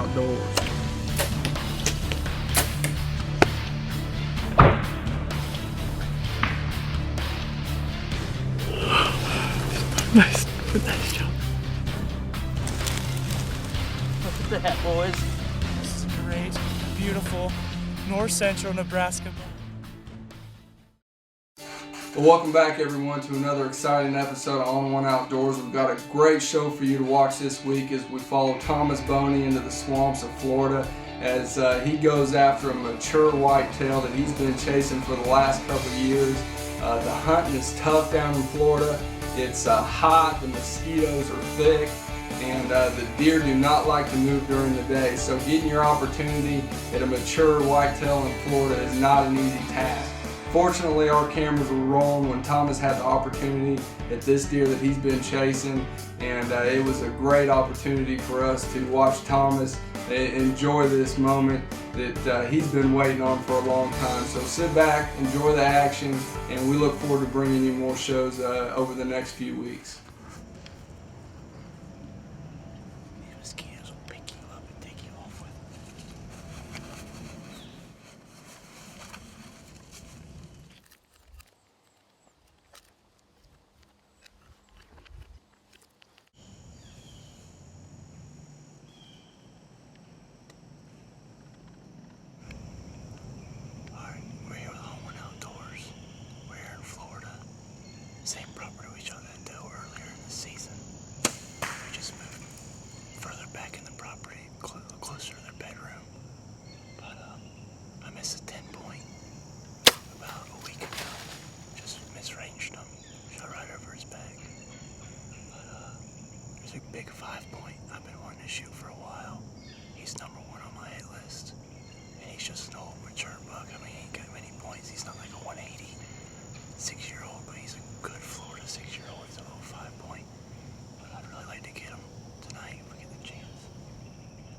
Outdoors. Nice job. Look at that, boys. This is great, beautiful north central Nebraska. Well, welcome back everyone to another exciting episode of On One Outdoors. We've got a great show for you to watch this week as we follow Thomas Boney into the swamps of Florida as he goes after a mature whitetail that he's been chasing for the last couple of years. The hunting is tough down in Florida. It's hot, the mosquitoes are thick, and the deer do not like to move during the day. So getting your opportunity at a mature whitetail in Florida is not an easy task. Fortunately, our cameras were rolling when Thomas had the opportunity at this deer that he's been chasing, and it was a great opportunity for us to watch Thomas enjoy this moment that he's been waiting on for a long time. So sit back, enjoy the action, and we look forward to bringing you more shows over the next few weeks. These mosquitoes will pick you up and take you off with. Alright, we're here with On One Outdoors. We're here in Florida. Same property we shot that doe earlier in the season. We just moved further back in the property, closer to their bedroom. But I missed a 10-point about a week ago. Just misranged him. Shot right over his back. But there's a big 5-point I've been wanting to shoot for a while. He's number 1 on my hit list. And he's just an old mature buck. I mean, he ain't got many points. He's not like a 180 6-year-old, but he's a good Florida 6-year-old. He's a little 5-point. But I'd really like to get him tonight if we get the chance.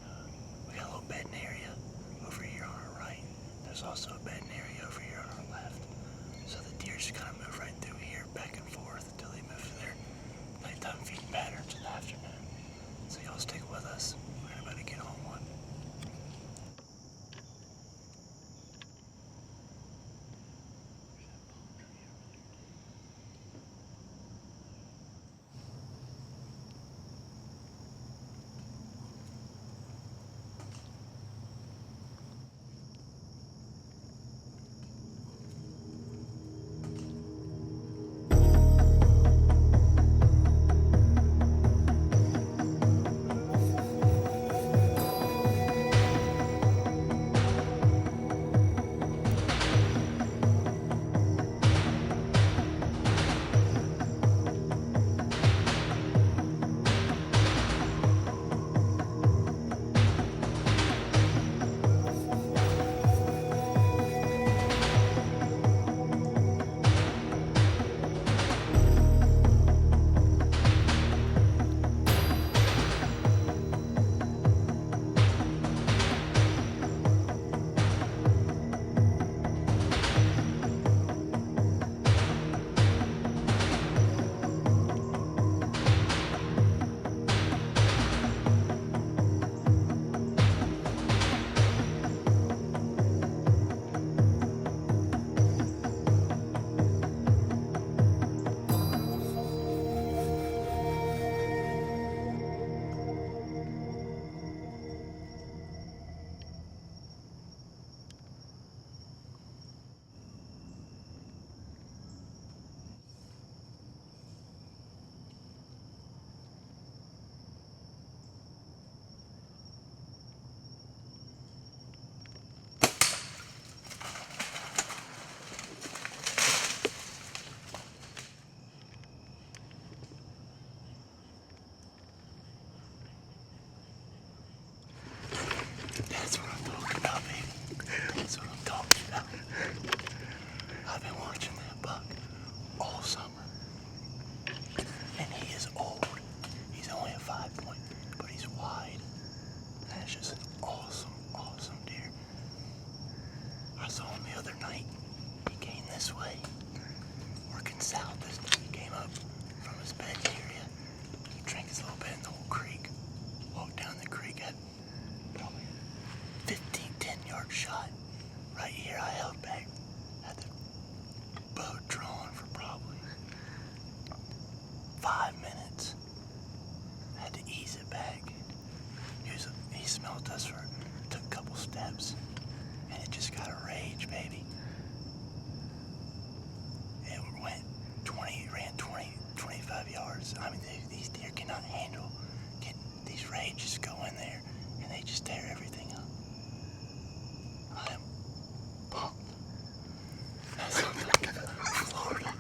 And, we got a little bedding area over here on our right. There's also a bedding area over here on our left. So the deer just kind of move right through here, back and forth, until they move to their nighttime feeding patterns in the afternoon. So y'all stick with us. We're about to get on one. 25 yards. I mean, these deer cannot handle these rays just go in there and they just tear everything up. I am pumped. Florida.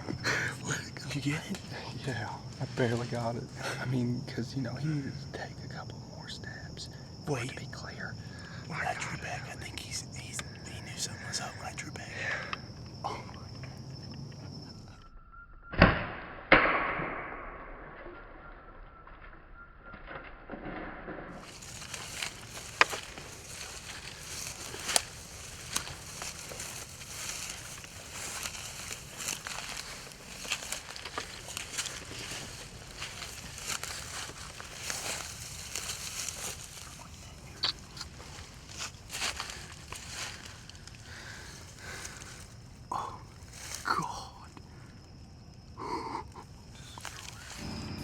You get it? Yeah, I barely got it. I mean, because, you know, he needed to take a couple more steps for it to be clear. When I drew back, I think he knew something was up when I drew back. Oh my.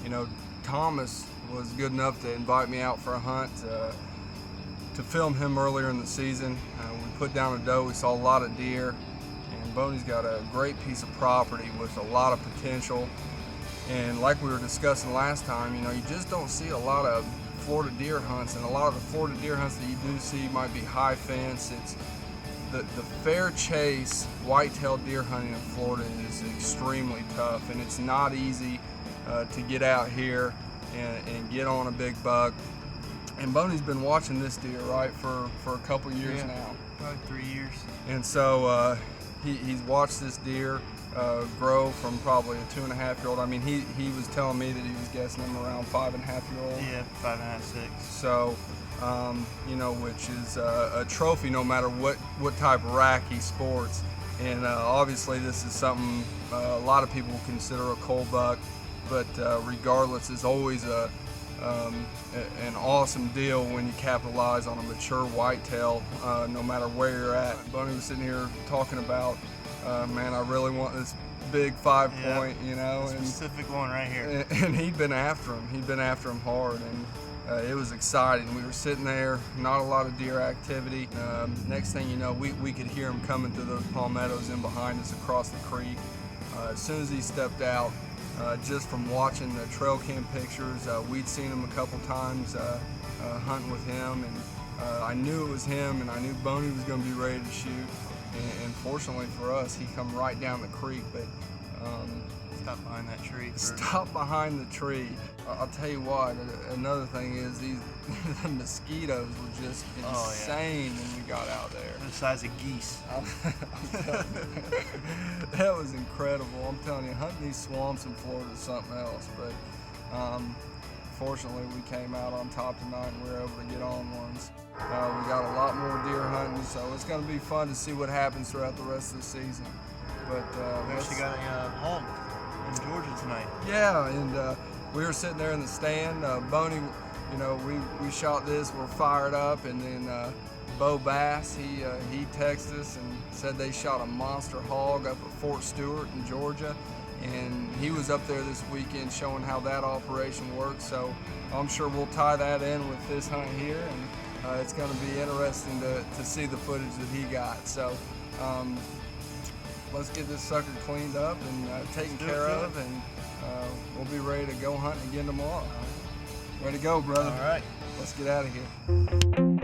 You know, Thomas was good enough to invite me out for a hunt to film him earlier in the season. We put down a doe, we saw a lot of deer, and Boney's got a great piece of property with a lot of potential. And like we were discussing last time, you know, you just don't see a lot of Florida deer hunts, and a lot of the Florida deer hunts that you do see might be high fence. It's the fair chase whitetail deer hunting in Florida is extremely tough, and it's not easy to get out here and get on a big buck. And Boney's been watching this deer, right, for a couple years now. Probably 3 years. And so he's watched this deer grow from probably a 2.5-year-old. I mean, he was telling me that he was guessing him around 5.5-year-old. Yeah, 5.5, 6. So, you know, which is a trophy no matter what type of rack he sports. And obviously this is something a lot of people consider a cold buck, but regardless, it's always an awesome deal when you capitalize on a mature whitetail, no matter where you're at. Boney was sitting here talking about, man, I really want this big 5-point, you know. The specific one right here. And he'd been after him. He'd been after him hard, and it was exciting. We were sitting there, not a lot of deer activity. Next thing you know, we could hear him coming through those palmettos in behind us across the creek. As soon as he stepped out, just from watching the trail cam pictures, we'd seen him a couple times hunting with him, and I knew it was him, and I knew Boney was going to be ready to shoot. And fortunately for us, he come right down the creek, but Stop behind that tree. stop behind the tree. I'll tell you what, another thing is the mosquitoes were just insane when we got out there. The size of geese. That was incredible. I'm telling you, hunting these swamps in Florida is something else. But fortunately, we came out on top tonight and we were able to get on ones. We got a lot more deer hunting, so it's going to be fun to see what happens throughout the rest of the season. But We actually got a hunt in Georgia tonight. yeah, and we were sitting there in the stand. Boney, you know, we shot this. We're fired up, and then Bo Bass, he texted us and said they shot a monster hog up at Fort Stewart in Georgia, and he was up there this weekend showing how that operation works. So I'm sure we'll tie that in with this hunt here, and it's going to be interesting to see the footage that he got. So let's get this sucker cleaned up and taken care of, and we'll be ready to go hunting again tomorrow. Way to go, brother. All right. Let's get out of here.